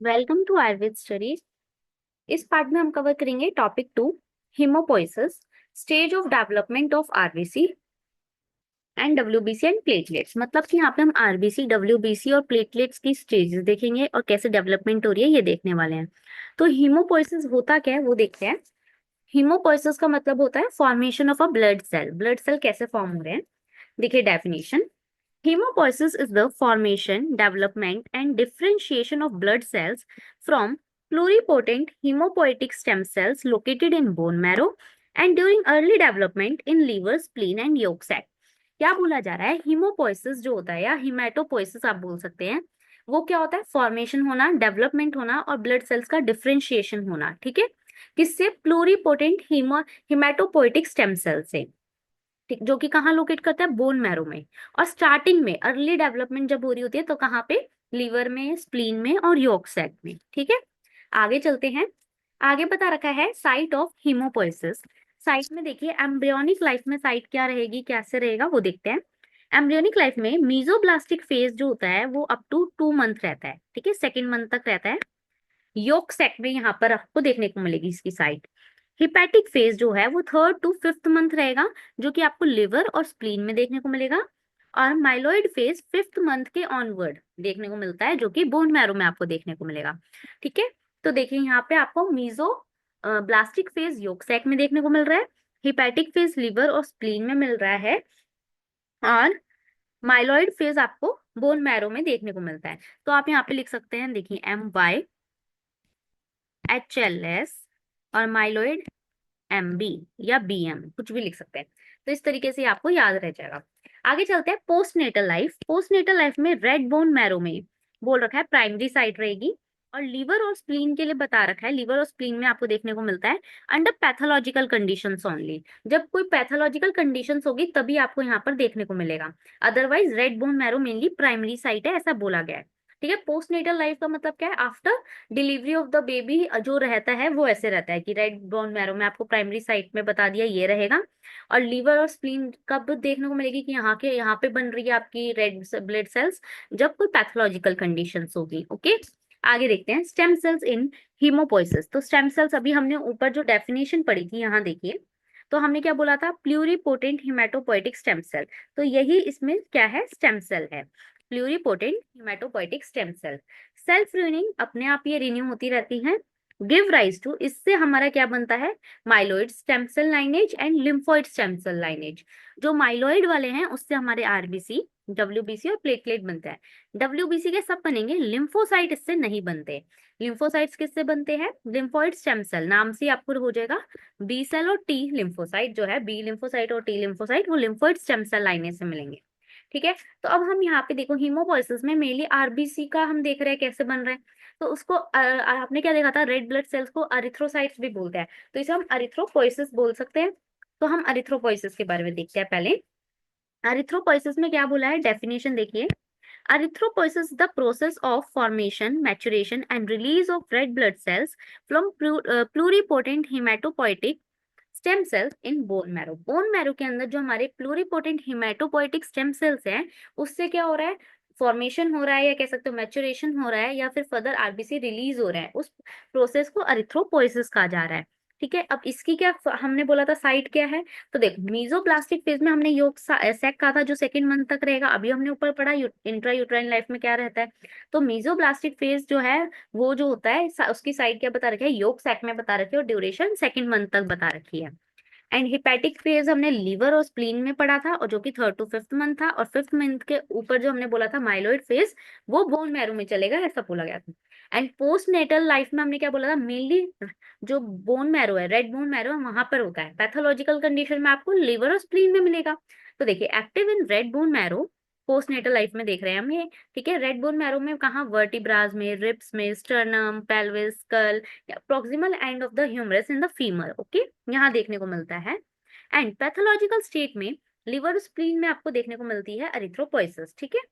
Welcome to Ayurveda studies. इस part में हम कवर करेंगे topic 2, hemopoiesis, stage of development of RBC and WBC and platelets. मतलब कि यहाँ पे हम आरबीसी, डब्ल्यूबीसी और प्लेटलेट्स की स्टेजेस देखेंगे और कैसे डेवलपमेंट हो रही है ये देखने वाले हैं। तो हीमोपोइसिस होता क्या है वो देखते हैं। हीमोपोइसिस का मतलब होता है formation of a blood cell. Blood cell कैसे फॉर्म हो रहे हैं, देखिए definition. Hemopoiesis is the formation, development, and differentiation of blood cells from pluripotent hemopoietic stem cells located in bone marrow and during early development in liver, spleen, and yolk sac. क्या बोला जा रहा है, haemopoiesis जो होता है या haematopoiesis आप बोल सकते हैं, वो क्या होता है? फॉर्मेशन होना, डेवलपमेंट होना और ब्लड सेल्स का डिफरेंशिएशन होना। ठीक है, किससे? प्लूरिपोटेंट हिमेटोपोइटिक स्टेम सेल से। ठीक, जो कि कहाँ लोकेट करता है? बोन मैरो में। और स्टार्टिंग में अर्ली डेवलपमेंट जब हो रही होती है तो कहाँ पे? लीवर में, स्प्लीन में और यॉर्क सैक में। ठीक है, आगे चलते हैं। आगे बता रखा है साइट ऑफ हीमोपोइसिस। साइट में देखिए एम्ब्रियोनिक लाइफ में साइट क्या रहेगी, कैसे रहेगा वो देखते हैं। एम्ब्रियोनिक लाइफ में मीजोब्लास्टिक फेज जो होता है वो अप टू 2 मंथ रहता है। ठीक है, सेकेंड मंथ तक रहता है। योक सेक में यहाँ पर आपको देखने को मिलेगी इसकी साइट। हिपैटिक फेज जो है वो 3rd to 5th मंथ रहेगा, जो कि आपको लिवर और स्प्लीन में देखने को मिलेगा। और माइलॉइड फेज 5th मंथ के ऑनवर्ड देखने को मिलता है, जो कि बोन मैरो में आपको देखने को मिलेगा। ठीक है, तो देखिए यहाँ पे आपको मीजो ब्लास्टिक फेज योक सैक में देखने को मिल रहा है, हिपैटिक फेज लिवर और स्प्लीन में मिल रहा है, और माइलॉइड फेज आपको बोन मैरो में देखने को मिलता है। तो आप यहाँ पे लिख सकते हैं, देखिए MYHLS और माइलॉइड MB या BM, कुछ भी लिख सकते हैं। तो इस तरीके से आपको याद रह जाएगा। आगे चलते हैं पोस्टनेटल लाइफ। पोस्टनेटल लाइफ में रेड बोन मैरो में बोल रखा है प्राइमरी साइट रहेगी, और लीवर और स्प्लीन के लिए बता रखा है, लीवर और स्प्लीन में आपको देखने को मिलता है अंडर पैथोलॉजिकल कंडीशंस ओनली। जब कोई पैथोलॉजिकल कंडीशंस होगी तभी आपको यहाँ पर देखने को मिलेगा, otherwise red bone marrow mainly primary site है, ऐसा बोला गया है। ठीक है, पोस्टनेटल लाइफ का मतलब क्या है? After delivery of the baby जो रहता है वो ऐसे रहता है कि रेड बोन मैरो में आपको प्राइमरी साइट में बता दिया ये रहेगा। और लीवर और स्प्लीन कब देखने को मिलेगी कि यहाँ पे बन रही है आपकी रेड ब्लड सेल्स? जब कोई पैथोलॉजिकल कंडीशंस होगी। ओके, आगे देखते हैं स्टेम सेल्स इन हीमोपोइसिस। तो स्टेम सेल्स अभी हमने ऊपर जो डेफिनेशन पढ़ी थी यहाँ देखिए, तो हमने क्या बोला था? Pluripotent hematopoietic stem cell. तो यही इसमें क्या है? स्टेम सेल है, pluripotent hematopoietic stem cell. Self renewing, अपने आप ये रिन्यू होती रहती हैं। गिव राइज टू, इससे हमारा क्या बनता है? Myeloid stem cell lineage and lymphoid stem cell lineage. जो माइलॉइड वाले हैं उससे हमारे आरबीसी, डब्ल्यूबीसी और प्लेटलेट बनता है। डब्ल्यूबीसी के सब बनेंगे, लिम्फोसाइट इससे नहीं बनते। लिम्फोसाइट्स किससे बनते हैं? लिम्फोइड स्टेम सेल, नाम से आपको हो जाएगा। बी सेल और टी लिम्फोसाइट जो है, बी लिम्फोसाइट और टी लिम्फोसाइट, वो लिम्फोइड स्टेम सेल लाइनेज से मिलेंगे। ठीक है, तो अब हम यहाँ पे देखो हीमोपोइसिस में मेनली आरबीसी का हम देख रहे हैं कैसे बन रहे हैं। तो उसको आपने क्या देखा था? रेड ब्लड सेल्स को अरिथ्रोसाइट्स भी बोलते हैं, तो इसे हम अरिथ्रोपोइसिस बोल सकते हैं। तो हम अरिथ्रोपोइसिस के बारे में देखते हैं पहले। अरिथ्रोपोइसिस में क्या बोला है, डेफिनेशन देखिए। Erythropoiesis is the process of formation, maturation, and release of red blood cells from pluripotent hematopoietic stem cells in bone marrow. Bone marrow के अंदर जो हमारे प्लूरिपोटेंट हिमेटोपोइटिक स्टेम सेल्स हैं, उससे क्या हो रहा है? फॉर्मेशन हो रहा है, या कह सकते हो मैचुरेशन हो रहा है, या फिर फर्दर आरबीसी रिलीज हो रहा है। उस प्रोसेस को अरिथ्रोपोइसिस कहा जा रहा है। ठीक है, अब इसकी क्या हमने बोला था साइट क्या है? तो देखो मीजोप्लास्टिक फेज में हमने योग सैक कहा था जो सेकेंड मंथ तक रहेगा। अभी हमने ऊपर पढ़ा इंट्रा यूट्राइन लाइफ में क्या रहता है। तो मीजोब्लास्टिक फेज जो है वो जो होता है उसकी साइट क्या बता रखी है? योग सैक में बता रखी है, और ड्यूरेशन सेकेंड मंथ तक बता रखी है। एंड हिपैटिक फेज हमने लीवर और स्प्लीन में पढ़ा था, और जो कि 3rd to 5th मंथ था। और 5th मंथ के ऊपर जो हमने बोला था माइलॉइड फेज, वो बोन मैरो में चलेगा, ऐसा बोला गया था। एंड पोस्ट नेटल लाइफ में हमने क्या बोला था? मेनली जो बोन मैरो है, रेड बोन मैरो है, वहां पर होता है। पैथोलॉजिकल कंडीशन में आपको लिवर और स्प्लीन में मिलेगा। तो देखिए active in red bone marrow postnatal life में देख रहे हैं हम ये। ठीक है, रेड बोन मैरो में कहाँ? वर्टिब्राज में, रिब्स में, sternum, pelvis, skull, proximal end of the humerus in the femur. Okay, यहाँ देखने को मिलता है। एंड पैथोलॉजिकल स्टेट में लिवर स्प्लीन में आपको देखने को मिलती है अरिथ्रोपोइसिस। ठीक है,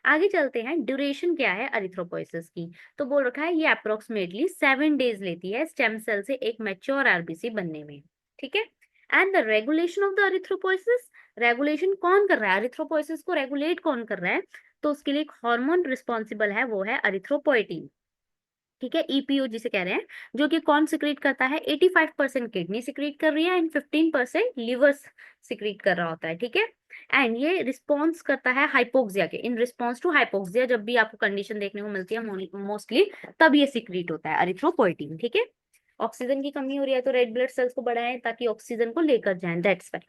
आगे चलते हैं। ड्यूरेशन क्या है अरिथ्रोपोइसिस की? तो बोल रखा है ये अप्रोक्सीमेटली 7 डेज लेती है स्टेम सेल से एक मैच्योर आरबीसी बनने में। ठीक है, and the regulation of the erythropoiesis, regulation कौन कर रहा है? अरिथ्रोपोइसिस को रेगुलेट कौन कर रहा है? तो उसके लिए एक हार्मोन रिस्पॉन्सिबल है, वो है अरिथ्रोपोइटिन। ठीक है, ईपीओ जिसे कह रहे हैं, जो कि कौन सिक्रीट करता है, 85% किडनी सिक्रीट कर रही है एंड 15% लिवर सिक्रीट कर रहा होता है। ठीक है, एंड ये रिस्पॉन्स करता है हाइपोक्सिया के, इन रिस्पॉन्स टू हाइपोक्सिया, जब भी आपको कंडीशन देखने को मिलती है मोस्टली, तब ये सिक्रीट होता है अरिथ्रोपोइटीन। ठीक है, ऑक्सीजन की कमी हो रही है तो रेड ब्लड सेल्स को बढ़ाएं ताकि ऑक्सीजन को लेकर जाएं, दैट्स वाई।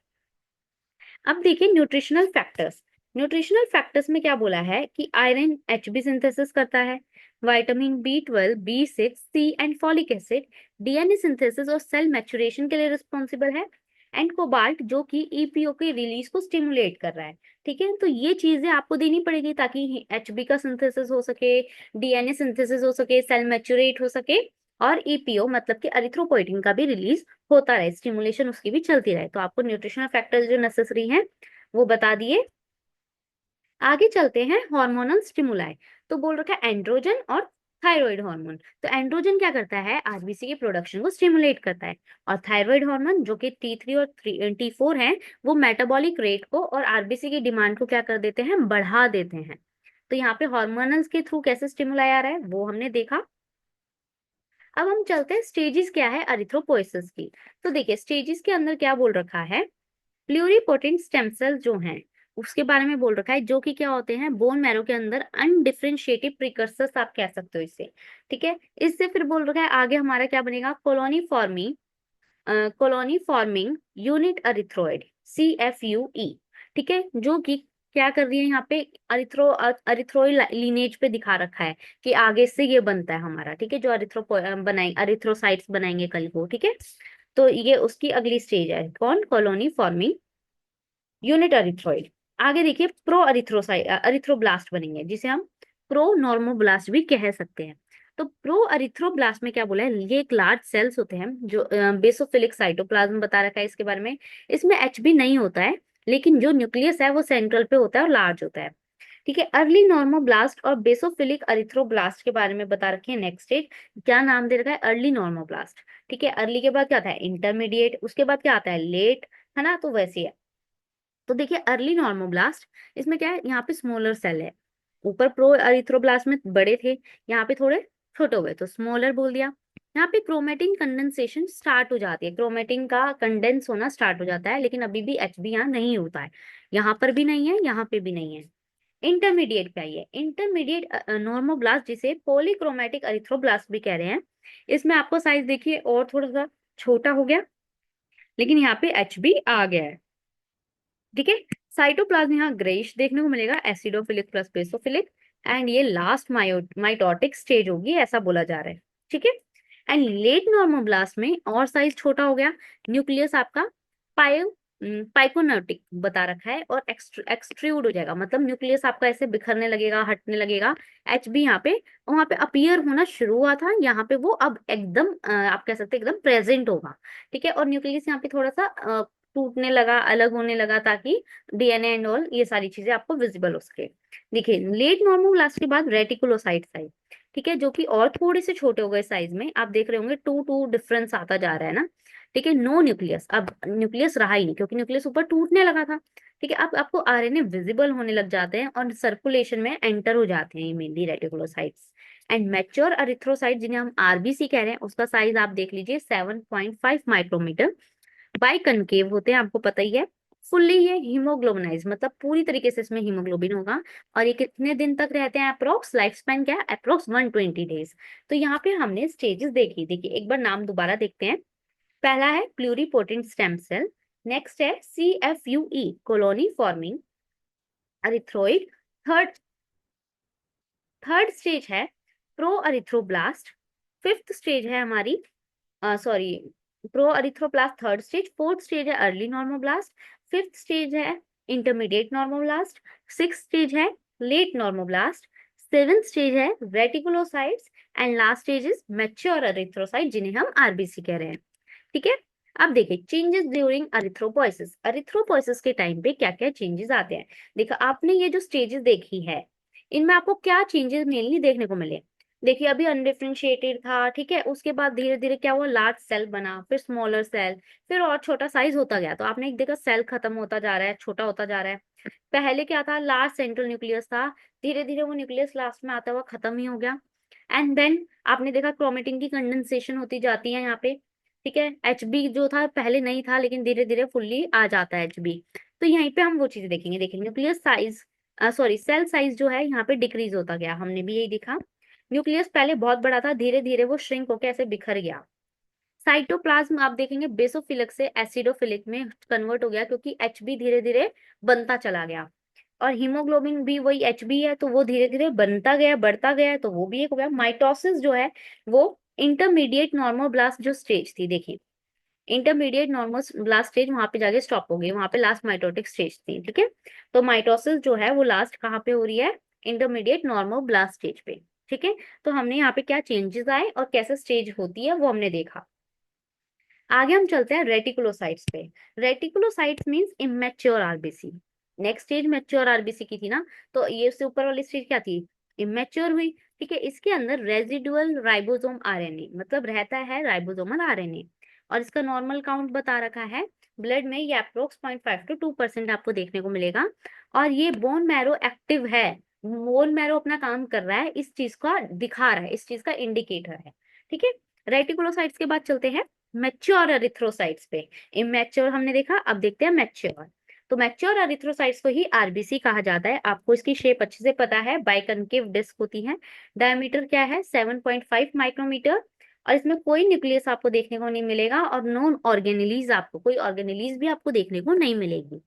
अब देखिए न्यूट्रिशनल फैक्टर्स। न्यूट्रिशनल फैक्टर्स में क्या बोला है कि आयरन एचबी सिंथेसिस करता है, vitamin B12, B6, C and folic acid DNA synthesis और सेल मैच्योरेशन के लिए रिस्पॉन्सिबल है, एंड कोबाल्ट जो कि ईपीओ के रिलीज को स्टिमुलेट कर रहा है। ठीक है, तो ये चीजें आपको देनी पड़ेगी ताकि एचबी का सिंथेसिस हो सके, डीएनए सिंथेसिस हो सके, सेल मैच्योरेट हो सके, और ईपीओ मतलब कि एरिथ्रोपोइटिन का भी रिलीज होता रहे, स्टिमुलेशन उसकी भी चलती रहे। तो आपको न्यूट्रिशनल फैक्टर्स जो नेसेसरी हैं वो बता दिए। आगे चलते हैं हार्मोनल स्टिमुलाई। तो बोल रखा है एंड्रोजन और थायराइड हार्मोन। तो एंड्रोजन क्या करता है, आरबीसी के प्रोडक्शन को स्टिमुलेट करता है, और थायराइड हार्मोन जो कि T3 और T4 है, वो मेटाबॉलिक रेट को और आरबीसी की डिमांड को क्या कर देते हैं, बढ़ा देते हैं। तो यहाँ पे हार्मोनल्स के थ्रू कैसे स्टिमुलाई आ रहा है वो हमने देखा। अब हम चलते हैं स्टेजेस क्या है अरिथ्रोपोइसिस की। तो देखिए स्टेजेस के अंदर क्या बोल रखा है, प्लूरिपोटेंट स्टेम सेल जो हैं उसके बारे में बोल रखा है, जो कि क्या होते हैं, बोन मैरो के अंदर अनडिफरेंशिएटेड प्रिकर्सर्स आप कह सकते हो इससे। ठीक है, इससे फिर बोल रखा है आगे हमारा क्या बनेगा, कॉलोनी फॉर्मिंग यूनिट अरिथ्रोइड, CFUE। ठीक है, जो कि क्या कर रही है यहाँ पे, अरिथ्रोइड लीनेज पे दिखा रखा है कि आगे से ये बनता है हमारा। ठीक है, जो अरिथ्रोसाइट्स बनाएंगे कल को। ठीक है, तो ये उसकी अगली स्टेज है, कौन, कॉलोनी फॉर्मिंग यूनिट अरिथ्रोइड। आगे देखिए प्रो अरिथ्रोसाइट अरिथ्रोब्लास्ट बनेंगे, जिसे हम प्रो नॉर्मोब्लास्ट भी कह सकते हैं। तो प्रो अरिथ्रोब्लास्ट में क्या बोला है, ये एक लार्ज सेल्स होते हैं जो बेसोफिलिक साइटोप्लाज्म बता रखा है इसके बारे में। इसमें एचबी नहीं होता है, लेकिन जो न्यूक्लियस है वो सेंट्रल पे होता है और लार्ज होता है। ठीक है, अर्ली नॉर्मोब्लास्ट और बेसोफिलिक अरिथ्रोब्लास्ट के बारे में बता रखे हैं। नेक्स्ट स्टेज क्या नाम दे रखा है, अर्ली नॉर्मोब्लास्ट। ठीक है, अर्ली के बाद क्या आता है, इंटरमीडिएट, उसके बाद क्या आता है, लेट, है ना, तो वैसे है। तो देखिए अर्ली नॉर्मोब्लास्ट, इसमें क्या है, यहाँ पे स्मॉलर सेल है, ऊपर प्रो अरिथ्रोब्लास्ट में बड़े थे, यहाँ पे थोड़े छोटे हुए तो स्मॉलर बोल दिया। यहाँ पे क्रोमेटिन कंडेंसेशन स्टार्ट हो जाती है, क्रोमेटिन का कंडेंस होना स्टार्ट हो जाता है, लेकिन अभी भी एचबी यहाँ नहीं होता है, यहाँ पर भी नहीं है, यहाँ पे भी नहीं है। इंटरमीडिएट पे आइए, इंटरमीडिएट नॉर्मोब्लास्ट जिसे पॉलीक्रोमेटिक अरिथ्रोब्लास्ट भी कह रहे हैं, इसमें आपको साइज देखिए और थोड़ा सा छोटा हो गया, लेकिन यहाँ पे एचबी आ गया है। ठीक है, साइटोप्लाज्म यहाँ ग्रेइश देखने को मिलेगा, एसिडोफिलिक प्लस बेसोफिलिक, एंड ये लास्ट माइटोटिक स्टेज होगी ऐसा बोला जा रहा है। ठीक है, एंड लेट नॉर्मोब्लास्ट में और साइज छोटा हो गया, न्यूक्लियस आपका पायो पाइकोनोटिक बता रखा है, और एक्सट्रूड हो जाएगा, मतलब न्यूक्लियस आपका ऐसे बिखरने लगेगा, हटने लगेगा। एचबी यहाँ पे वहां पे अपीयर होना शुरू हुआ था, यहाँ पे वो अब एकदम आप कह सकते हैं एकदम प्रेजेंट होगा। ठीक है, और न्यूक्लियस यहाँ पे थोड़ा सा टूटने लगा, अलग होने लगा, ताकि डीएनए एंड ऑल ये सारी चीजें आपको विजिबल हो सके। देखिए लेट नॉर्मोब्लास्ट के बाद रेटिकुलोसाइट्स आई। ठीक है, जो कि और थोड़े से छोटे हो गए साइज में, आप देख रहे होंगे टू टू डिफरेंस आता जा रहा है ना। ठीक है, नो न्यूक्लियस, अब न्यूक्लियस रहा ही नहीं क्योंकि न्यूक्लियस ऊपर टूटने लगा था। ठीक है, अब आपको आरएनए विजिबल होने लग जाते हैं और सर्कुलेशन में एंटर हो जाते हैं mainly reticulocytes. And mature erythrocyte जिन्हें हम आरबीसी कह रहे हैं, उसका साइज आप देख लीजिए 7.5 माइक्रोमीटर, बाई कनकेव होते हैं, आपको पता ही है। फुल्ली ये हीमोग्लोबिनाइज, मतलब पूरी तरीके से इसमें हीमोग्लोबिन होगा। और ये कितने दिन तक रहते हैं, अप्रोक्स लाइफ स्पैन क्या है, अप्रोक्स 120 डेज। तो यहाँ पे हमने स्टेजेस देखी, देखिए एक बार नाम दोबारा देखते हैं। पहला है प्लूरिपोटेंट स्टेम सेल, नेक्स्ट है CFUE colony forming erythroid, third third stage है प्रो अरिथ्रोब्लास्ट, फिफ्थ स्टेज है हमारी sorry pro erythroblast third stage, fourth stage है अर्ली नॉर्मोब्लास्ट, फिफ्थ स्टेज है इंटरमीडिएट नॉर्मोब्लास्ट, सिक्स स्टेज है लेट नॉर्मोब्लास्ट, सेवेंथ स्टेज है reticulocytes, and last stage is mature erythrocyte जिन्हें हम RBC कह रहे हैं। ठीक है, अब देखिए चेंजेस ड्यूरिंग अरिथ्रोपोइसिस, अरिथ्रोपोइसिस के टाइम पे क्या क्या चेंजेस आते हैं। देखो आपने ये जो स्टेजेस देखी है, इनमें आपको क्या चेंजेस मेनली देखने को मिले। देखिए अभी अनडिफरेंशिएटेड था, ठीक है, उसके बाद धीरे धीरे क्या हुआ, लार्ज सेल बना, फिर स्मॉलर सेल, फिर और छोटा साइज होता गया। तो आपने एक देखा सेल खत्म होता जा रहा है, छोटा होता जा रहा है। पहले क्या था, लार्ज सेंट्रल न्यूक्लियस था, धीरे धीरे वो न्यूक्लियस लास्ट में आता हुआ खत्म ही हो गया। एंड देन आपने देखा क्रोमेटिन की कंडेंसेशन होती जाती है यहाँ पे, ठीक है। एचबी जो था पहले नहीं था, लेकिन धीरे धीरे फुल्ली आ जाता है एचबी। तो यहीं पे हम वो चीजें देखेंगे, nucleus size, sorry cell size जो है यहाँ पे डिक्रीज होता गया, हमने भी यही देखा। न्यूक्लियस पहले बहुत बड़ा था, धीरे धीरे वो श्रिंक होकर ऐसे बिखर गया। साइटोप्लाज्म आप देखेंगे बेसोफिलिक से एसिडोफिलिक में कन्वर्ट हो गया, क्योंकि एचबी धीरे धीरे बनता चला गया। और हीमोग्लोबिन भी वही एचबी है, तो वो धीरे धीरे बनता गया, बढ़ता गया, तो वो भी एक हो गया। माइटोसिस जो है वो इंटरमीडिएट नॉर्मोब्लास्ट जो स्टेज थी, देखिए इंटरमीडिएट नॉर्मोब्लास्ट स्टेज वहां पे जाके स्टॉप हो गई, वहां पे लास्ट माइटोटिक स्टेज थी, ठीक है। तो माइटोसिस जो है वो लास्ट कहाँ पे हो रही है, इंटरमीडिएट नॉर्मोब्लास्ट स्टेज पे, ठीक है। तो हमने यहाँ पे क्या चेंजेस आए और कैसे स्टेज होती है वो हमने देखा। आगे हम चलते हैं रेटिकुलोसाइट्स पे। Reticulocytes means immature RBC. Next stage mature RBC की थी ना, तो ये उससे ऊपर वाली स्टेज क्या थी, इमेच्योर हुई, ठीक है। इसके अंदर रेजिडुअल राइबोसोम आरएनए, मतलब रहता है राइबोसोमल आरएनए, और इसका नॉर्मल काउंट बता रखा है ब्लड में, ये अप्रोक्स 0.5 to 2% आपको देखने को मिलेगा। और ये बोन मैरो एक्टिव है, बोन मैरो अपना काम कर रहा है, इस चीज का दिखा रहा है, इस चीज का इंडिकेटर है, ठीक है। रेटिकुलोसाइट्स के बाद चलते हैं मैच्योर एरिथ्रोसाइट्स पे। इमेच्योर हमने देखा, अब देखते हैं मैच्योर। तो मैच्योर एरिथ्रोसाइट्स को ही आरबीसी कहा जाता है। आपको इसकी शेप अच्छे से पता है, बाइकनकेव डिस्क होती है, डायमीटर क्या है 7.5 माइक्रोमीटर, और इसमें कोई न्यूक्लियस आपको देखने को नहीं मिलेगा, और नॉन ऑर्गेनेलीज, आपको कोई ऑर्गेनेलीज भी आपको देखने को नहीं मिलेगी।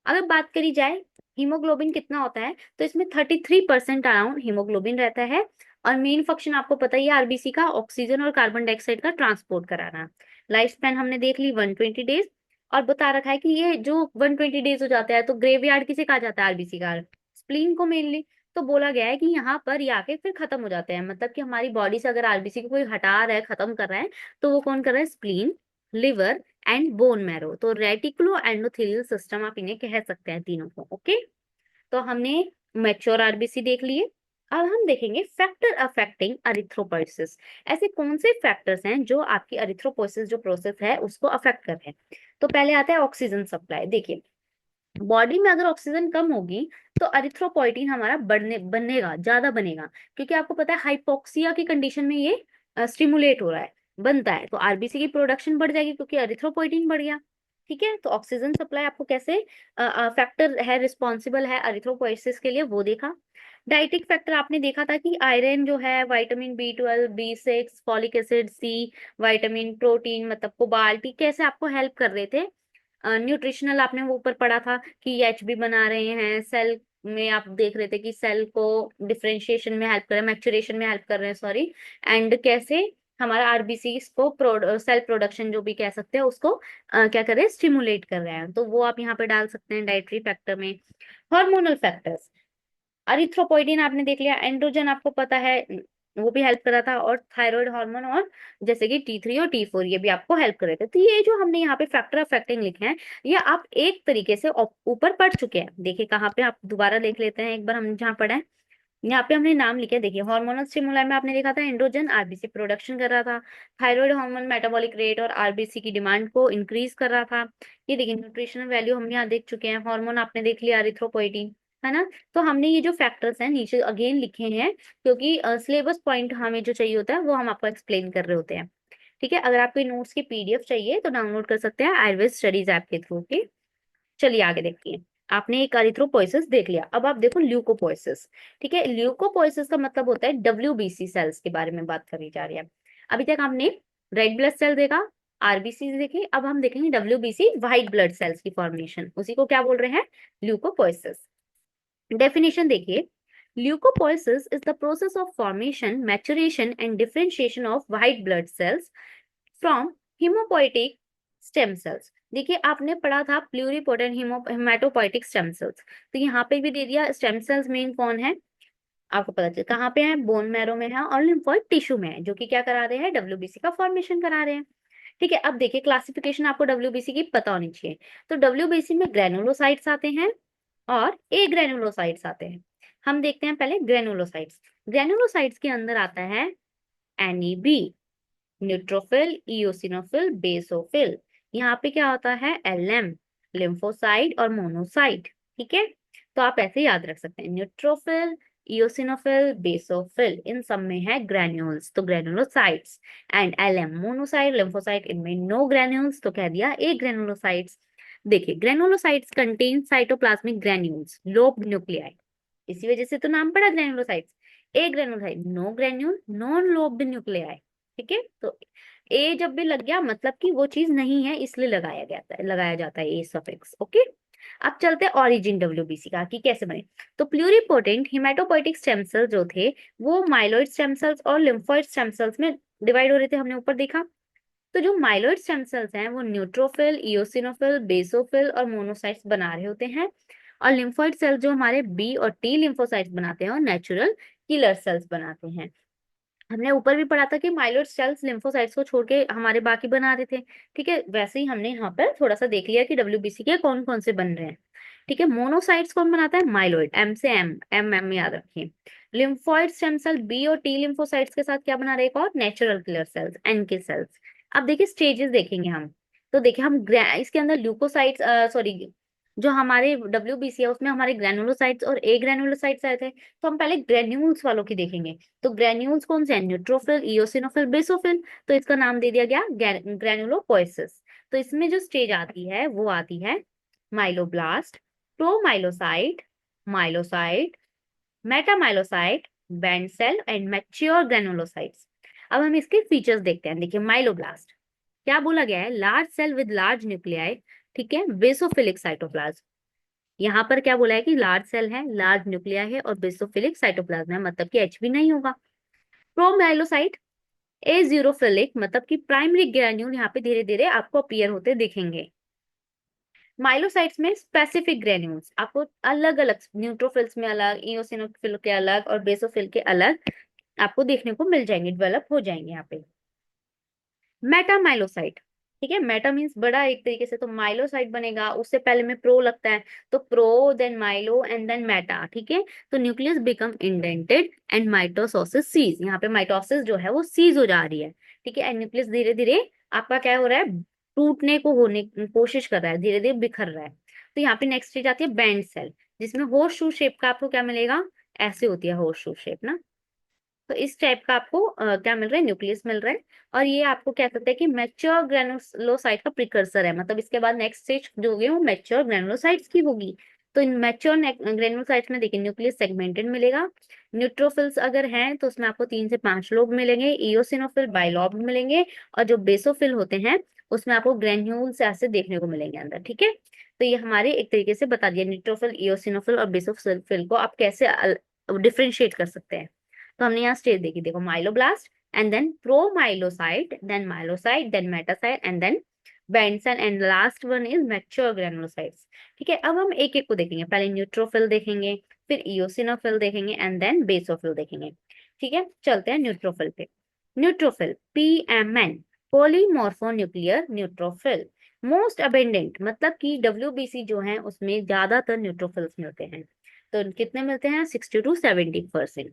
अगर बात करी जाए हीमोग्लोबिन कितना होता है, तो इसमें 33% अराउंड हीमोग्लोबिन रहता है। और मेन फंक्शन आपको पता ही है आरबीसी का, ऑक्सीजन और कार्बन डाइऑक्साइड का ट्रांसपोर्ट कराना। लाइफ स्पैन हमने देख ली 120 डेज, और बता रखा है कि ये जो 120 डेज हो जाता है, तो ग्रेवयार्ड किसे कहा जाता है आरबीसी का, स्प्लीन को मेनली। तो बोला गया है कि यहाँ पर ये आके फिर खत्म हो जाते हैं, मतलब कि हमारी बॉडी से अगर आरबीसी को कोई हटा रहा है, खत्म कर रहा है, तो वो कौन कर रहा है, spleen, liver and bone marrow. तो रेटिकुलो एंडोथेलियल सिस्टम आप इन्हें कह सकते हैं तीनों को, ओके। तो हमने मैच्योर आरबीसी देख लिए। अब हम देखेंगे फैक्टर अफेक्टिंग अरिथ्रोपोइसिस। ऐसे कौन से फैक्टर्स हैं जो आपकी अरिथ्रोपोइसिस जो प्रोसेस है उसको अफेक्ट कर रहे हैं। तो पहले आता है ऑक्सीजन सप्लाई। देखिए बॉडी में अगर ऑक्सीजन कम होगी, तो अरिथ्रोपोइटिन हमारा बनेगा, ज्यादा बनेगा, क्योंकि आपको पता है हाइपोक्सिया की कंडीशन में ये स्टिमुलेट हो रहा है, बनता है, तो आरबीसी की प्रोडक्शन बढ़ जाएगी क्योंकि अरिथ्रोपोइटिन बढ़ गया, ठीक है। तो ऑक्सीजन सप्लाई आपको कैसे फैक्टर है, रिस्पॉन्सिबल है अरिथ्रोपोइसिस के लिए, वो देखा। डाइटिक फैक्टर आपने देखा था कि आयरन जो है, vitamin B12, B6, folic acid, C, vitamin, protein, मतलब कोबाल्ट, कैसे आपको हेल्प कर रहे थे। न्यूट्रिशनल आपने वो ऊपर पढ़ा था कि एचबी बना रहे हैं सेल में, आप देख रहे थे कि सेल को डिफरेंशिएशन में हेल्प कर रहे हैं, मैच्योरेशन में हेल्प कर रहे हैं, सॉरी। एंड कैसे हमारा आरबीसी को सेल प्रोडक्शन जो भी कह सकते हैं उसको क्या कर रहे हैं, स्टिमुलेट कर रहे हैं, तो वो आप यहाँ पे डाल सकते हैं डाइटरी फैक्टर में। हार्मोनल फैक्टर्स, अरिथ्रोपोइटिन आपने देख लिया, एंड्रोजन आपको पता है वो भी हेल्प कर रहा था, और थायराइड हार्मोन, और जैसे कि T3 और T4 ये भी आपको हेल्प कर रहे थे। तो ये जो हमने यहाँ पे फैक्टर अफेक्टिंग लिखे हैं, ये आप एक तरीके से ऊपर पढ़ चुके हैं। देखिए कहाँ पे, आप दोबारा देख लेते हैं एक बार, हम जहाँ पढ़ा है यहाँ पे हमने नाम लिखे, देखिए हार्मोनल स्टिमुलाई में आपने देखा था एंड्रोजन आरबीसी प्रोडक्शन कर रहा था, थायराइड हार्मोन मेटाबॉलिक रेट और आरबीसी की डिमांड को इंक्रीज कर रहा था। ये देखिए न्यूट्रिशनल वैल्यू हम यहाँ देख चुके हैं, हार्मोन आपने देख लिया अरिथ्रोपोइटिन, है ना। तो हमने ये जो फैक्टर्स हैं नीचे अगेन लिखे हैं, क्योंकि सिलेबस पॉइंट हमें जो चाहिए होता है वो हम आपको एक्सप्लेन कर रहे होते हैं, ठीक है। अगर आपको नोट्स की पीडीएफ चाहिए तो डाउनलोड कर सकते हैं आयुर्वेद स्टडीज ऐप के थ्रू, ओके। चलिए आगे देखते हैं। आपने एक एरिथ्रोपोइसिस देख लिया, अब आप देखो ल्यूकोपोइसिस, ठीक है। ल्यूकोपोइसिस का मतलब होता है डब्ल्यूबीसी सेल्स के बारे में बात करी जा रही है। अभी तक हमने रेड ब्लड सेल देखा, आरबीसी देखे, अब हम देखेंगे डब्ल्यूबीसी व्हाइट ब्लड सेल्स की फॉर्मेशन, उसी को क्या बोल रहे हैं, ल्यूकोपोइसिस। डेफिनेशन देखिए, leukopoiesis is the process of formation, maturation and differentiation of white blood cells from haemopoietic stem cells. देखिए आपने पढ़ा था प्लूरिपोटेंट हेमाटोपोइटिक स्टेम सेल्स, तो यहाँ पे भी दे दिया स्टेम सेल्स मेन कौन है, आपको पता चल कहाँ पे है, बोन मैरो में है और लिम्फोइड टिश्यू में है, जो कि क्या करा रहे हैं, डब्ल्यूबीसी का फॉर्मेशन करा रहे हैं, ठीक है। अब देखिए क्लासिफिकेशन आपको डब्ल्यूबीसी की पता होनी चाहिए। तो डब्ल्यूबीसी में ग्रेनुलोसाइट्स आते हैं और ए ग्रेनुलोसाइट्स आते हैं। हम देखते हैं पहले ग्रेनुलोसाइट्स। ग्रेनुलोसाइट्स के अंदर आता है एनईबी, न्यूट्रोफिल, इओसिनोफिल, बेसोफिल। यहाँ पे क्या होता है, एलएम, लिम्फोसाइट और मोनोसाइट, ठीक है। तो आप ऐसे याद रख सकते हैं, न्यूट्रोफिल, इयोसिनोफिल, बेसोफिल, इन सब में है ग्रेन्यूल्स, तो granulocytes. And LM monocyte, lymphocyte, इनमें नो ग्रेन्यूल्स, तो कह दिया ए ग्रेनुलोसाइट्स। देखिए granulocytes contain cytoplasmic granules, lobed nuclei, इसी वजह से तो नाम पड़ा granulocytes. Agranulocyte, no granule, non lobed nuclei. ठीक है, तो ए जब भी लग गया मतलब कि वो चीज नहीं है, इसलिए लगाया जाता है ए सफिक्स। ओके, अब चलते हैं ओरिजिन डब्ल्यूबीसी का कि कैसे बने। तो प्लूरिपोटेंट हिमेटोपोइटिक स्टेम सेल जो थे वो माइलॉइड स्टेम सेल्स और लिम्फोइड स्टेम सेल्स में डिवाइड हो रहे थे, हमने ऊपर देखा। तो जो माइलॉइड स्टेम सेल्स हैं वो न्यूट्रोफिल, इयोसिनोफिल, बेसोफिल और मोनोसाइट्स बना रहे होते हैं। और लिम्फोइड सेल जो हमारे बी और टी लिम्फोसाइट्स बनाते हैं और नेचुरल किलर सेल्स बनाते हैं। हमने ऊपर भी पढ़ा था कि माइलॉइड सेल्स लिम्फोसाइट्स को छोड़ के हमारे बाकी बना रहे थे। ठीक है, वैसे ही हमने यहाँ पर थोड़ा सा देख लिया कि डब्ल्यूबीसी के कौन कौन से बन रहे हैं। ठीक है, मोनोसाइट्स कौन बनाता है? माइलॉइड, एम से एम, एम एम याद रखिए। लिम्फोइड स्टेम सेल बी और टी लिम्फोसाइट्स के साथ क्या बना रहे? एक और natural killer cells, NK cells. अब देखिए स्टेजेस देखेंगे हम। तो देखिए हम इसके अंदर ल्यूकोसाइट्स, सॉरी, जो हमारे डब्ल्यूबीसी है उसमें हमारे ग्रेनुलोसाइट्स और ए ग्रेनुलोसाइट्स आए थे। तो हम पहले ग्रेन्यूल्स वालों की देखेंगे। तो ग्रेन्यूल्स कौन से हैं? Neutrophil, eosinophil, basophil. तो इसका नाम दे दिया गया ग्रेनुलोपोइसिस। तो इसमें जो स्टेज आती है वो आती है myeloblast, promyelocyte, myelocyte, metamyelocyte, band cell and mature granulocytes. अब हम इसके फीचर्स देखते हैं। देखिए माइलोब्लास्ट क्या बोला गया है? Large cell with large nuclei. ठीक है, बेसोफिलिक साइटोप्लाज्म। यहाँ पर क्या बोला है कि लार्ज सेल है, लार्ज न्यूक्लियाई है और बेसोफिलिक साइटोप्लाज्म है, मतलब कि एच भी नहीं होगा। प्रोमाइलोसाइट एजीरोफिलिक, मतलब कि प्राइमरी ग्रैन्यूल यहाँ पे धीरे धीरे आपको अपीयर होते दिखेंगे। माइलोसाइट्स में स्पेसिफिक ग्रेन्यूल्स आपको अलग अलग, न्यूट्रोफिल्स में अलग, इयोसिनोफिल के अलग और बेसोफिल के अलग आपको देखने को मिल जाएंगे, डेवलप हो जाएंगे यहाँ पे। मेटामाइलोसाइट, ठीक है, मेटा मीन्स बड़ा एक तरीके से, तो माइलोसाइट बनेगा, उससे पहले में प्रो लगता है, तो pro then myelo and then meta. ठीक है, तो nucleus become indented and mitosis cease, यहाँ पे माइटोसिस जो है वो सीज हो जा रही है। ठीक है, एंड न्यूक्लियस धीरे धीरे आपका क्या हो रहा है? टूटने को होने कोशिश कर रहा है, धीरे धीरे बिखर रहा है। तो यहाँ पे नेक्स्ट स्टेज आती है बैंड सेल, जिसमें होर्स शू शेप का आपको क्या मिलेगा? ऐसे होती है होर्स शू शेप ना। तो इस टाइप का आपको क्या मिल रहा है? न्यूक्लियस मिल रहा है। और ये आपको क्या कहते हैं कि मैच्योर ग्रेनुलोसाइट का प्रिकर्सर है, मतलब इसके बाद नेक्स्ट स्टेज जो होगी वो मैच्योर ग्रेनुलोसाइट्स की होगी। तो इन मैच्योर ग्रेनुलोसाइट्स में देखिए न्यूक्लियस सेगमेंटेड मिलेगा। न्यूट्रोफिल्स अगर हैं तो उसमें आपको 3 से 5 लोब मिलेंगे, इयोसिनोफिल बाइलॉब मिलेंगे, और जो बेसोफिल होते हैं उसमें आपको ग्रेन्यूल्स ऐसे देखने को मिलेंगे अंदर। ठीक है, तो ये हमारे एक तरीके से बता दिया न्यूट्रोफिल, इयोसिनोफिल और बेसोफिल को आप कैसे डिफ्रेंशिएट कर सकते हैं। तो हमने यहाँ स्टेज देखी, देखो myeloblast and then promyelocyte, then myelocyte, then metacyte and then benson, and last one is mature granulocytes. ठीक है, अब हम एक एक को देखेंगे, पहले न्यूट्रोफिल देखेंगे, फिर इयोसिनोफिल देखेंगे एंड देन बेसोफिल देखेंगे। ठीक है, चलते हैं न्यूट्रोफिल पे। Neutrophil PMN, polymorphonuclear neutrophil, most abundant, मतलब कि डब्ल्यूबीसी जो है उसमें ज्यादातर न्यूट्रोफिल्स मिलते हैं। तो कितने मिलते हैं? 60 to 70%।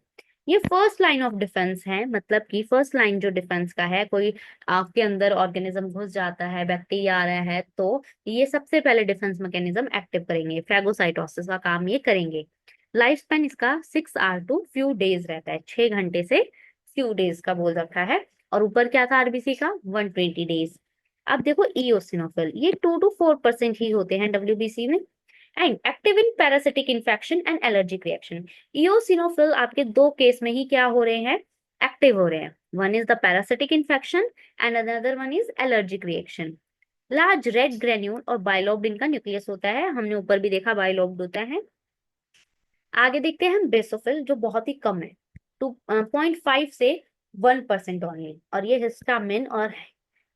ये फर्स्ट लाइन ऑफ डिफेंस है, मतलब कि फर्स्ट लाइन जो डिफेंस का है, कोई आपके अंदर ऑर्गेनिज्म घुस जाता है, बैक्टीरिया आ रहा है, तो ये सबसे पहले डिफेंस मैकेनिज्म एक्टिव करेंगे, फैगोसाइटोसिस का काम ये करेंगे। लाइफ स्पैन इसका 6 hour to few days रहता है, 6 घंटे से फ्यू डेज का बोल रखा है। और ऊपर क्या था आरबीसी का? 120 days। अब देखो इओसिनोफिल, ये 2 to 4% ही होते हैं डब्ल्यूबीसी में, and active in parasitic infection and allergic reaction. Eosinophil आपके दो केस में ही क्या हो रहे हैं? एक्टिव हो रहे हैं। One is the parasitic infection and another one is allergic reaction. Large red granule और बाइलोब्ड इनका न्यूक्लियस होता है, हमने ऊपर भी देखा बाइलोब्ड होता है। आगे देखते हैं हम बेसोफिल, जो बहुत ही कम है, 2.5 से 1% ओनली, और ये हिस्टामिन और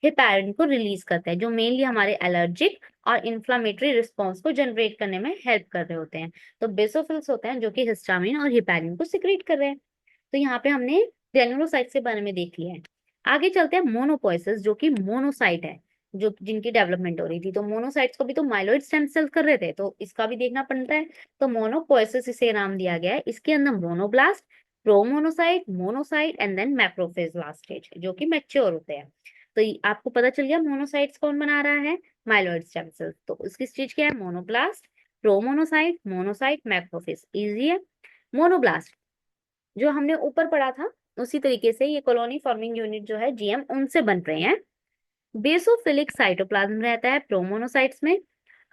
हेपेरिन को रिलीज करता है, जो मेनली हमारे एलर्जिक और इन्फ्लामेटरी रिस्पॉन्स को जनरेट करने में हेल्प कर रहे होते हैं। तो बेसोफिल्स होते हैं जो कि हिस्टामिन और हेपेरिन को सिक्रेट कर रहे हैं। तो यहाँ पे हमने ग्रेनुलोसाइट के बारे में देख लिया है। आगे चलते हैं मोनोपोइसिस, जो कि मोनोसाइट है, जो जिनकी डेवलपमेंट हो रही थी। तो मोनोसाइट्स को भी तो माइलॉइड स्टेम सेल कर रहे थे, तो इसका भी देखना पड़ता है। तो मोनोपोइसिस इसे नाम दिया गया है। इसके अंदर monoblast, promonocyte, monocyte and then macrophage last stage, जो कि मैच्योर होते हैं। तो आपको पता चल गया मोनोसाइट्स कौन बना रहा है? Myeloid stem cell. तो उसकी स्टेज क्या है? Monoblast, promonocyte, monocyte, macrophage, easy है। मोनोब्लास्ट जो हमने ऊपर पढ़ा था उसी तरीके से ये कॉलोनी फॉर्मिंग यूनिट जो है जीएम उनसे बन रहे हैं। बेसोफिलिक साइटोप्लाज्म रहता है प्रोमोनोसाइट्स में,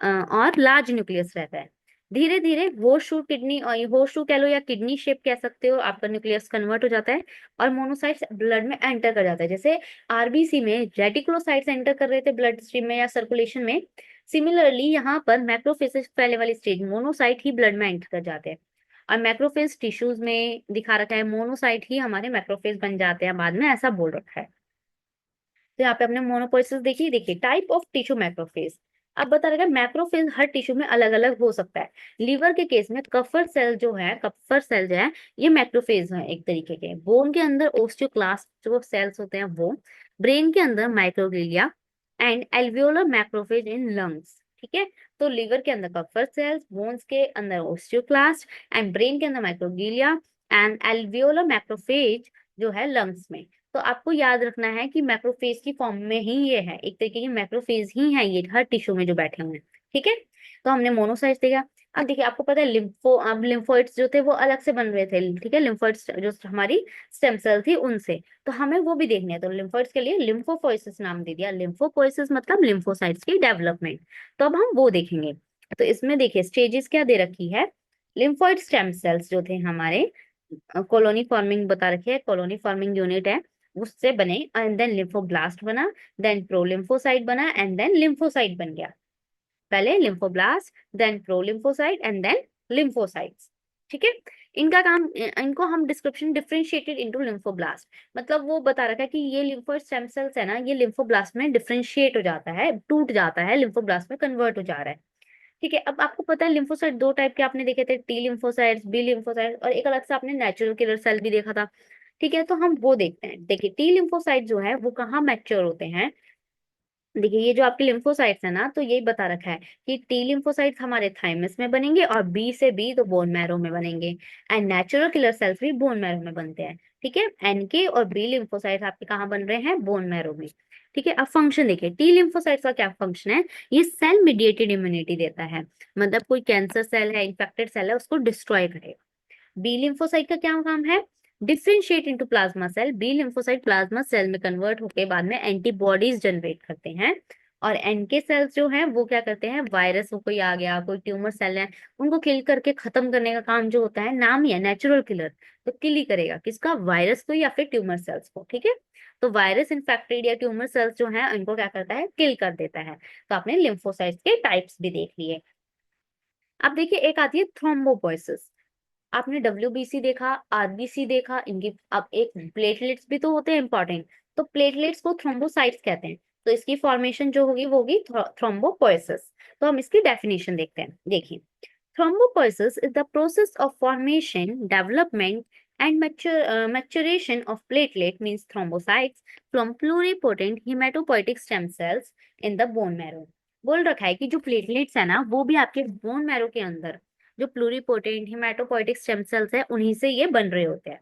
और लार्ज न्यूक्लियस रहता है। धीरे धीरे होर्सशू किडनी, और होर्सशू कह लो या किडनी शेप कह सकते हो, आपका न्यूक्लियस कन्वर्ट हो जाता है और मोनोसाइट्स ब्लड में एंटर कर जाता है। जैसे आरबीसी में रेटिकुलोसाइट्स एंटर कर रहे थे ब्लड स्ट्रीम में या सर्कुलेशन में, सिमिलरली यहाँ पर मैक्रोफेज पहले वाली स्टेज मोनोसाइट ही ब्लड में एंटर कर जाते हैं। और मैक्रोफेज टिश्यूज में दिखा रखा है, मोनोसाइट ही हमारे मैक्रोफेज बन जाते हैं बाद में, ऐसा बोल रखा है। तो यहाँ पे अपने मोनोपोइसिस देखिए, देखिए टाइप ऑफ टिश्यू मैक्रोफेज। अब बता रहा है मैक्रोफेज हर टिश्यू में अलग अलग हो सकता है। लीवर के केस में कफर सेल जो है, कफर सेल जो है ये मैक्रोफेज है एक तरीके के। बोन के अंदर ओस्टियोक्लास्ट जो सेल्स होते हैं वो, ब्रेन के अंदर microglia and alveolar macrophage in lungs. ठीक है, तो लीवर के अंदर कफर सेल्स, बोन्स के अंदर ओस्टियोक्लास्ट एंड ब्रेन के अंदर माइक्रोग्लिया एंड एल्वियोलर मैक्रोफेज जो है लंग्स में। तो आपको याद रखना है कि मैक्रोफेज की फॉर्म में ही ये है, एक तरीके की मैक्रोफेज ही है ये हर टिश्यू में जो बैठे हुए हैं। ठीक है, तो हमने मोनोसाइट्स देखा। अब देखिए आपको पता है अब लिम्फोइड्स जो थे वो अलग से बन रहे थे। ठीक है, लिम्फोइड्स जो हमारी स्टेम सेल थी उनसे, तो हमें वो भी देखनी है। तो लिम्फोइड्स के लिए लिम्फोपोइसिस नाम दे दिया। लिम्फोपोइसिस मतलब लिम्फोसाइट्स की डेवलपमेंट। तो अब हम वो देखेंगे। तो इसमें देखिए स्टेजेस क्या दे रखी है। लिम्फोइड स्टेम सेल्स जो थे हमारे, कॉलोनी फॉर्मिंग बता रखी है, कॉलोनी फॉर्मिंग यूनिट है, उससे बने एंड देन लिम्फोब्लास्ट बना, देन प्रोलिम्फोसाइट बना एंड देन लिम्फोसाइट बन गया। पहले lymphoblast, then prolymphocyte and then lymphocytes. ठीक है, इनका काम, इनको हम डिस्क्रिप्शन डिफरेंशिएटेड इनटू लिम्फोब्लास्ट, मतलब वो बता रखा है कि ये लिम्फोइड स्टेम सेल्स है ना, ये लिम्फोब्लास्ट में डिफरेंशिएट हो जाता है, टूट जाता है, लिम्फोब्लास्ट में कन्वर्ट हो जा रहा है। ठीक है, अब आपको पता है लिम्फोसाइट दो टाइप के आपने देखे थे, टी लिम्फोसाइट्स, बी लिम्फोसाइट्स, और एक अलग से आपने नेचुरल किलर सेल भी देखा था। ठीक है, तो हम वो देखते हैं। देखिए टी लिम्फोसाइट जो है वो कहाँ मैच्योर होते हैं। देखिए ये जो आपके लिम्फोसाइट्स है ना, तो यही बता रखा है कि टी लिम्फोसाइट्स हमारे थाइमस में बनेंगे, और बी से बी तो बोन मैरो में बनेंगे, एंड नेचुरल किलर सेल्स भी बोन मैरो में बनते हैं। ठीक है, एनके और बी लिम्फोसाइट्स आपके कहाँ बन रहे हैं, बोन मैरो में। ठीक है, अब फंक्शन देखिए टी लिम्फोसाइट्स का क्या फंक्शन है। ये सेल मीडिएटेड इम्यूनिटी देता है, मतलब कोई कैंसर सेल है, इन्फेक्टेड सेल है, उसको डिस्ट्रॉय करेगा। बी लिम्फोसाइट का क्या काम है, differentiate into plasma cell. B lymphocyte plasma cell में कन्वर्ट होकर बाद में एंटीबॉडीज जनरेट करते हैं। और एनके सेल्स जो हैं वो क्या करते हैं, वायरस हो कोई आ गया, कोई ट्यूमर सेल है, उनको किल करके खत्म करने का काम जो होता है, नाम ही है नेचुरल किलर। तो किल ही करेगा किसका, वायरस को या फिर ट्यूमर सेल्स को। ठीक है, तो वायरस इन्फेक्टेड या ट्यूमर सेल्स जो है इनको क्या करता है, किल कर देता है। तो आपने लिम्फोसाइट्स के टाइप्स भी देख लिए। अब देखिए एक आती है थ्रोम्बोपोइसिस। आपने डब्ल्यूबीसी देखा, आरबीसी देखा, इनकी अब एक प्लेटलेट्स भी तो होते हैं इंपॉर्टेंट। तो प्लेटलेट्स को थ्रोम्बोसाइट्स कहते हैं। तो इसकी फॉर्मेशन जो होगी वो होगी थ्रोम्बोपोइसिस। तो हम इसकी डेफिनेशन देखते हैं। देखिए thrombopoiesis is the process of formation, development, and maturation of platelet means thrombocytes from pluripotent hematopoietic stem cells in the bone marrow। बोल रखा है कि जो प्लेटलेट्स है ना वो भी आपके बोन मैरो के अंदर, जो प्लूरिपोटेंट हिमेटोपोइटिक स्टेम सेल्स है उन्हीं से ये बन रहे होते हैं।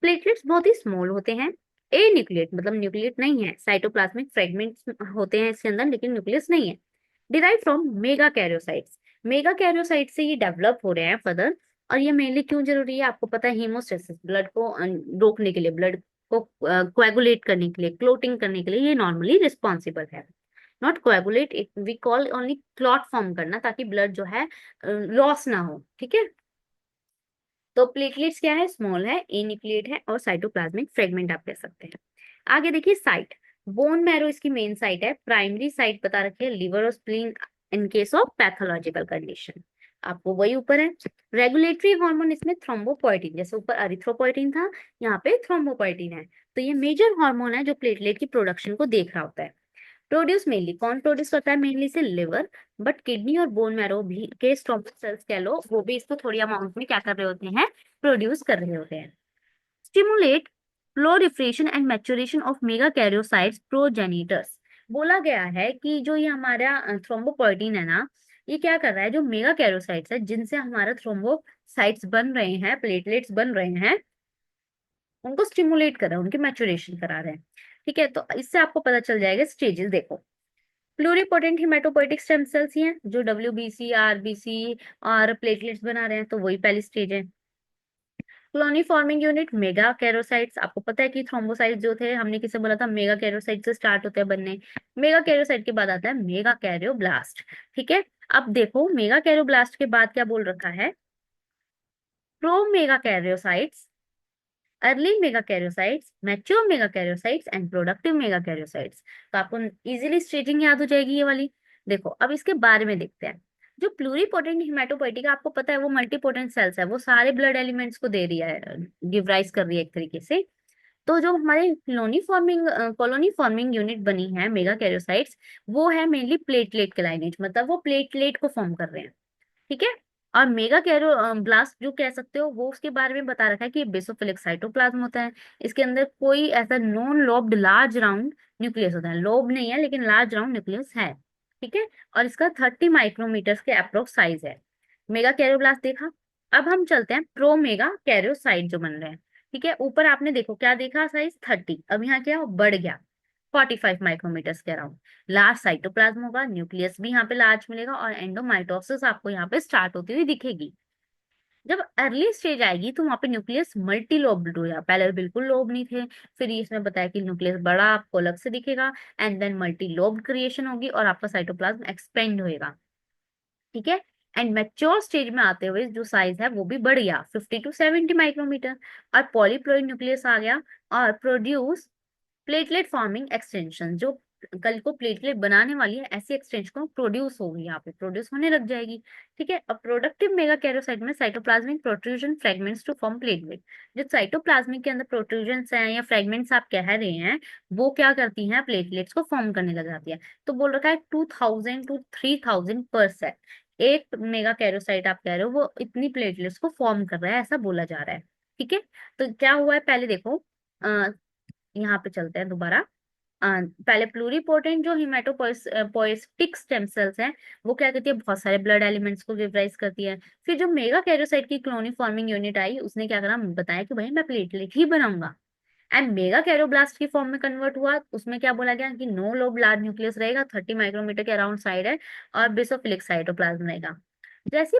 प्लेटलेट्स बहुत ही स्मॉल होते हैं, ए न्यूक्लिएट मतलब न्यूक्लिएट नहीं है, साइटोप्लाज्मिक फ्रेगमेंट्स होते हैं इसके अंदर लेकिन न्यूक्लियस नहीं है। Derive from mega karyocytes, mega karyocyte से ये डेवलप हो रहे हैं फर्दर। और ये मेनली क्यों जरूरी है आपको पता है, हीमोस्टेसिस, ब्लड को रोकने के लिए, ब्लड को कोएगुलेट करने के लिए, क्लोटिंग करने के लिए ये नॉर्मली रिस्पॉन्सिबल है। Not coagulate, we call only clot form करना, ताकि ब्लड जो है लॉस ना हो। ठीक है, तो प्लेटलेट्स क्या है, स्मॉल है, ए न्यूक्लिएट है, और साइटोप्लाज्मिक फ्रेगमेंट आप कह सकते हैं। आगे देखिए साइट, बोन मैरो इसकी मेन साइट है। प्राइमरी साइट बता रखी है लिवर और spleen in case of pathological condition, आपको वही ऊपर है। रेगुलेटरी हार्मोन इसमें थ्रोम्बोपोइटिन, जैसे ऊपर अरिथ्रोपोइटिन था यहाँ पे थ्रोम्बोपोइटिन है। तो ये मेजर हार्मोन है जो प्लेटलेट की प्रोडक्शन को देख रहा होता है। प्रोड्यूस मेनली कौन प्रोड्यूस करता है, मेनली से लिवर, बट किडनी और बोन मैरो भी के स्टॉप सेल्स कह लो, वो भी इसको थोड़ी अमाउंट में क्या कर रहे होते हैं, प्रोड्यूस कर रहे होते हैं। Stimulate proliferation and maturation of megakaryocytes progenitors. बोला गया है कि जो ये हमारा थ्रोम्बोपोइटिन है ना, ये क्या कर रहा है, जो मेगा कैरियोसाइट्स है जिनसे हमारा थ्रोम्बोसाइट्स बन रहे हैं, प्लेटलेट्स बन रहे हैं, उनको स्टिमुलेट कर रहा है, उनकी मैच्योरेशन करा रहे हैं। ठीक है, तो इससे आपको पता चल जाएगा स्टेजेस देखो। प्लूरिपोटेंट हिमेटोपोइटिक स्टेम सेल्स ही हैं जो डब्ल्यूबीसी, आरबीसी और प्लेटलेट्स बना रहे हैं, तो वही पहली स्टेज है। Colony forming unit mega karyocytes, आपको पता है कि थ्रोम्बोसाइट्स जो थे हमने किसे बोला था, मेगा कैरोसाइट से स्टार्ट होते हैं बनने। मेगा कैरोसाइट के बाद आता है मेगा कैरियोब्लास्ट। ठीक है, अब देखो मेगा कैरियोब्लास्ट के बाद क्या बोल रखा है, pro mega karyocytes, early mega karyocytes, mature mega karyocytes and productive mega karyocytes. तो आपको इजीली स्ट्रेचिंग याद हो जाएगी ये वाली। देखो अब इसके बारे में देखते हैं। जो प्लूरीपोटेंट हिमेटोपोइटिका आपको पता है वो मल्टीपोटेंट सेल्स है, वो सारे ब्लड एलिमेंट्स को दे रही है, गिव राइज कर रही है एक तरीके से। तो जो हमारे कॉलोनी फॉर्मिंग यूनिट बनी है मेगा कैरियोसाइट्स, वो है मेनली प्लेटलेट के लाइनेज, मतलब वो प्लेटलेट को फॉर्म कर रहे हैं। ठीक है, और मेगा कैरो ब्लास्ट जो कह सकते हो वो उसके बारे में बता रखा है कि बेसोफिलिक साइटोप्लाज्म होता है। इसके अंदर कोई ऐसा non lobed large round nucleus होता है, लोब नहीं है लेकिन लार्ज राउंड न्यूक्लियस है। ठीक है, और इसका 30 माइक्रोमीटर के अप्रोक्स साइज है। मेगा कैरोब्लास्ट देखा। अब हम चलते हैं प्रो मेगा कैरियोसाइट जो बन रहे हैं। ठीक है, ऊपर आपने देखो क्या देखा, साइज 30, अब यहाँ क्या बढ़ गया 45 माइक्रोमीटर के अराउंड। लार्ज साइटोप्लाज्म होगा, न्यूक्लियस भी यहाँ पे लार्ज मिलेगा, और एंडोमाइटोसिस आपको यहाँ पे स्टार्ट होती हुई दिखेगी। जब अर्ली स्टेज आएगी तो वहां पे न्यूक्लियस मल्टी लोब्ड हो जाएगा, पहले बिल्कुल लोब नहीं थे, फिर इसमें बताया कि न्यूक्लियस बड़ा आपको अलग से दिखेगा, and then multi lobed creation होगी और आपका साइटोप्लाज्म एक्सपेंड होएगा। ठीक है, एंड मैच्योर स्टेज में आते हुए जो साइज है वो भी बढ़ गया 50 to 70 माइक्रोमीटर, और पॉलीप्लोइड न्यूक्लियस आ गया और प्रोड्यूस प्लेटलेट फॉर्मिंग एक्सटेंशन, जो कल को प्लेटलेट बनाने वाली है ऐसी एक्सटेंशन प्रोड्यूस होगी, यहाँ पे प्रोड्यूस होने लग जाएगी। ठीक है, अब प्रोडक्टिव मेगा कैरियोसाइट में cytoplasmic protrusion fragments to form platelet. जो साइटोप्लाज्मिक के अंदर प्रोट्रूजन्स हैं या फ्रेगमेंट्स आप कह रहे हैं, वो क्या करती हैं, प्लेटलेट्स को फॉर्म करने लग जाती है। तो बोल रखा है 2000 to 3000 पर सेट, एक मेगा कैरियोसाइट आप कह रहे हो वो इतनी प्लेटलेट्स को फॉर्म कर रहा है, ऐसा बोला जा रहा है। ठीक है, तो क्या हुआ है पहले देखो, यहाँ पे चलते हैं दोबारा। पहले प्लूरीपोटेंट जो हिमेटोपोइस्टिक स्टेम सेल्स हैं, वो क्या करती है, बहुत सारे ब्लड एलिमेंट्स को गिवराइज करती है। फिर जो मेगा कैरियोसाइट की क्लोनी फॉर्मिंग यूनिट आई, उसने क्या करा, बताया कि भाई मैं प्लेटलेट ही बनाऊंगा, एंड मेगा कैरियोब्लास्ट की फॉर्म में कन्वर्ट हुआ। उसमें क्या बोला गया कि नो लोब लार्ज न्यूक्लियस रहेगा, 30 माइक्रोमीटर के अराउंड साइड है, और बेसोफिलिक साइटोप्लाज्म रहेगा। जैसे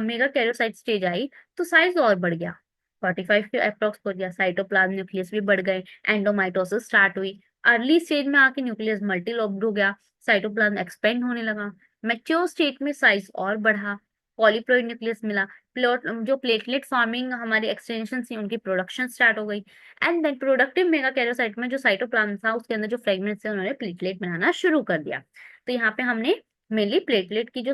मेगा कैरियोसाइट स्टेज आई तो साइज और बढ़ गया, 45 के अप्रोक्स हो गया, साइटोप्लाज्म न्यूक्लियस भी बढ़ गए, एंडोमाइटोसिस स्टार्ट हुई। अर्ली स्टेज में आके न्यूक्लियस मल्टीलोब्ड हो गया, साइटोप्लाज्म एक्सपेंड होने लगा। मैच्योर स्टेट में साइज और बढ़ा, पॉलीप्लोइड न्यूक्लियस मिला, प्लॉट जो प्लेटलेट फार्मिंग हमारी एक्सटेंशन थी उनकी प्रोडक्शन स्टार्ट हो गई। And then productive megakaryocyte में जो साइटोप्लाज्म था उसके अंदर जो फ्रेगमेंट्स थे उन्होंने प्लेटलेट बनाना शुरू कर दिया। तो यहाँ पे हमने मेनली प्लेटलेट की जो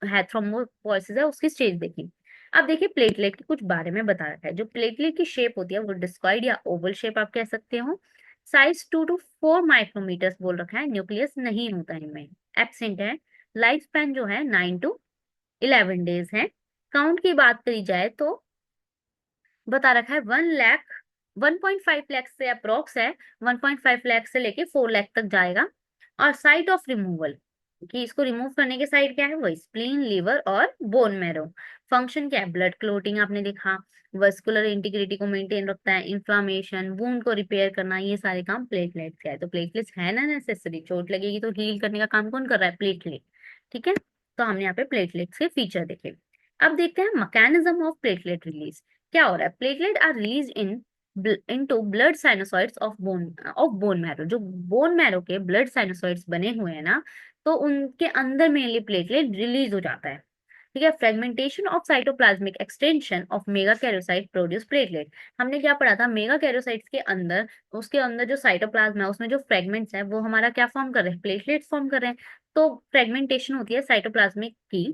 है थ्रोम्बोपोइसिस है उसकी स्टेज देखी। अब देखिए प्लेटलेट के कुछ बारे में बता रखा है। जो प्लेटलेट की शेप होती है वो डिस्कॉइड या ओवल शेप आप कह सकते हो। साइज 2 to 4 माइक्रोमीटर बोल रखा है, न्यूक्लियस नहीं होता इनमें, एब्सेंट है। लाइफ स्पैन जो है 9 to 11 डेज है। काउंट की बात करी जाए तो बता रखा है 1 लाख, 1.5 लाख से अप्रोक्स है, 1.5 लाख से लेके 4 लाख तक जाएगा। और साइट ऑफ रिमूवल, कि इसको रिमूव करने के साइड क्या है, वो स्प्लीन, लीवर और बोन मैरो। फंक्शन क्या है, ब्लड क्लोटिंग आपने देखा, वस्कुलर इंटीग्रिटी को मेंटेन रखता है, इन्फ्लामेशन, वुंड को रिपेयर करना, ये सारे काम प्लेटलेट्स का है। तो प्लेटलेट्स है ना नेसेसरी, चोट लगेगी तो हील करने का काम कौन कर रहा है, प्लेटलेट। ठीक है, तो हमने यहाँ पे प्लेटलेट्स के फीचर देखे। अब देखते हैं मैकेनिज्म ऑफ प्लेटलेट रिलीज। क्या हो रहा है, platelet are release into blood sinusoids of bone marrow. जो बोन मैरो के ब्लड साइनोसॉइड्स बने हुए हैं ना, तो उनके अंदर मेनली प्लेटलेट रिलीज हो जाता है। ठीक है, fragmentation of cytoplasmic extension of mega karyocyte produce platelet. हमने क्या पढ़ा था, मेगा कैरियोसाइट्स के अंदर, उसके अंदर जो साइटोप्लाज्म है उसमें जो फ्रेगमेंट्स है वो हमारा क्या फॉर्म कर रहे हैं, प्लेटलेट्स फॉर्म कर रहे हैं। तो फ्रेगमेंटेशन होती है साइटोप्लाज्मिक की।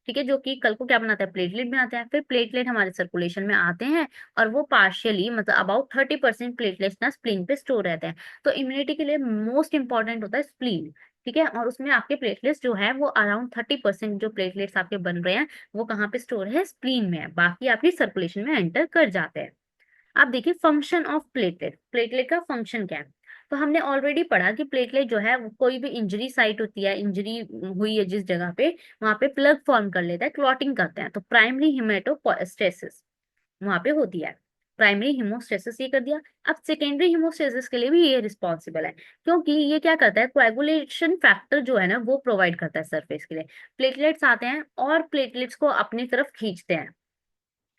ठीक है, जो कि कल को क्या बनाता है, प्लेटलेट बनाते हैं। फिर प्लेटलेट हमारे सर्कुलेशन में आते हैं और वो पार्शियली मतलब अबाउट 30% प्लेटलेट्स ना स्प्लीन पे स्टोर रहते हैं। तो इम्यूनिटी के लिए मोस्ट इंपॉर्टेंट होता है स्प्लीन। ठीक है, और उसमें आपके प्लेटलेट्स जो है वो अराउंड 30% जो प्लेटलेट्स आपके बन रहे हैं वो कहाँ पे स्टोर है, स्प्लीन में है, बाकी आपकी सर्कुलेशन में एंटर कर जाते हैं। आप देखिए फंक्शन ऑफ प्लेटलेट, प्लेटलेट का फंक्शन क्या है। तो हमने ऑलरेडी पढ़ा कि प्लेटलेट जो है वो कोई भी इंजरी साइट होती है, इंजरी हुई है जिस जगह पे, वहां पे प्लग फॉर्म कर लेता है, क्लॉटिंग करते हैं, तो प्राइमरी हिमेटोस्टेसिस वहां पे होती है। प्राइमरी हिमोस्टेसिस ये कर दिया। अब सेकेंडरी हिमोस्टेसिस के लिए भी ये रिस्पॉन्सिबल है, क्योंकि ये क्या करता है, कोएगुलेशन फैक्टर जो है ना वो प्रोवाइड करता है सरफेस के लिए। प्लेटलेट्स आते हैं और प्लेटलेट्स को अपनी तरफ खींचते हैं।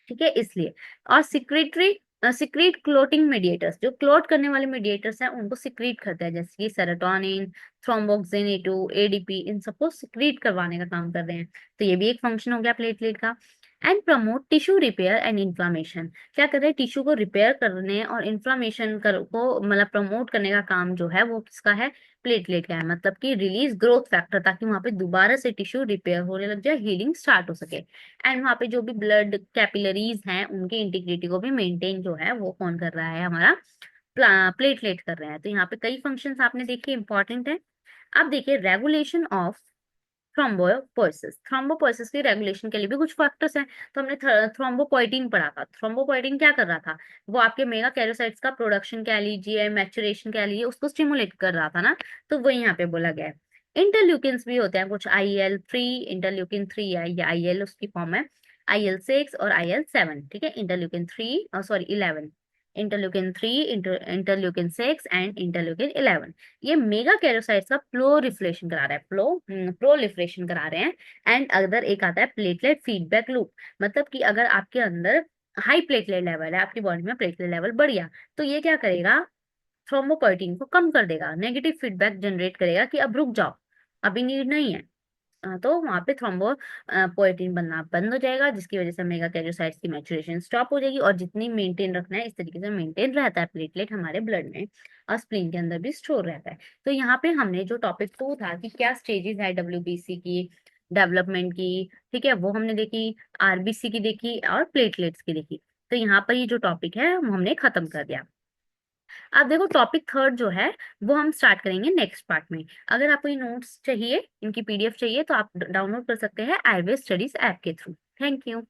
ठीक है, इसलिए। और सिक्रीट क्लोटिंग मीडिएटर्स, जो क्लोट करने वाले मीडिएटर्स हैं उनको सिक्रीट करते हैं, जैसे कि सेरोटोनिन, थ्रोम्बोक्सिन ए2, एडीपी, इन सबको सिक्रीट करवाने का काम कर रहे हैं। तो ये भी एक फंक्शन हो गया प्लेटलेट का। And promote tissue repair and inflammation, क्या कर रहे हैं, टिश्यू को रिपेयर करने और इन्फ्लामेशन को मतलब प्रमोट करने का काम जो है वो किसका है, प्लेटलेट का है। मतलब कि रिलीज ग्रोथ फैक्टर, ताकि वहां पे दोबारा से टिश्यू रिपेयर होने लग जाए, हीलिंग स्टार्ट हो सके। एंड वहाँ पे जो भी ब्लड कैपिलरीज हैं उनकी इंटीग्रिटी को भी मेंटेन जो है वो कौन कर रहा है, हमारा प्लेटलेट कर रहे हैं। तो यहाँ पे कई फंक्शंस आपने देखे इंपॉर्टेंट है। अब देखिए रेगुलेशन ऑफ थ्रोम्बोपोइसिस, थ्रोम्बोपोइसिस की रेगुलेशन के लिए भी कुछ फैक्टर्स हैं। तो हमने थ्रोम्बोपोइटिन पढ़ा था। थ्रोम्बोपोइटिन क्या कर रहा था, वो आपके मेगा कैरोसाइट्स का प्रोडक्शन कह लीजिए, मैचुरेशन कह लीजिए, उसको स्टिमुलेट कर रहा था ना। तो वो यहाँ पे बोला गया है। इंटरल्यूकिन्स भी होते हैं कुछ, IL-3, इंटरल्यूकिन 3 है, या IL उसकी फॉर्म है, IL-6 और IL-7। ठीक है, interleukin 3 sorry 11, interleukin 3, interleukin 6 and interleukin 11, ये मेगा कैरोसाइट्स का प्लोरिफ्लेशन करा रहा है, प्रोलिफरेशन करा रहे हैं। एंड अदर एक आता है प्लेटलेट फीडबैक लूप, मतलब कि अगर आपके अंदर हाई प्लेटलेट लेवल है, आपकी बॉडी में प्लेटलेट लेवल बढ़ गया, तो ये क्या करेगा, थ्रोम्बोपोइटिन को कम कर देगा, नेगेटिव फीडबैक जनरेट करेगा कि अब रुक जाओ, अभी नीड नहीं है। तो वहां पे थ्रोम्बोपोइटिन बनना बंद हो जाएगा, जिसकी वजह से मेगा कैरोसाइट्स की मैचुरेशन स्टॉप हो जाएगी, और जितनी मेंटेन रखना है इस तरीके से मेंटेन रहता है प्लेटलेट हमारे ब्लड में, और स्प्लीन के अंदर भी स्टोर रहता है। तो यहाँ पे हमने जो टॉपिक 2 था कि क्या स्टेजेस है WBC की डेवलपमेंट की, ठीक है, वो हमने देखी, RBC की देखी और प्लेटलेट्स की देखी। तो यहाँ पर ये जो टॉपिक है वो हमने खत्म कर दिया। अब देखो टॉपिक 3 जो है वो हम स्टार्ट करेंगे नेक्स्ट पार्ट में। अगर आपको ये नोट्स चाहिए, इनकी PDF चाहिए, तो आप डाउनलोड कर सकते हैं आईवे स्टडीज ऐप के थ्रू। Thank you.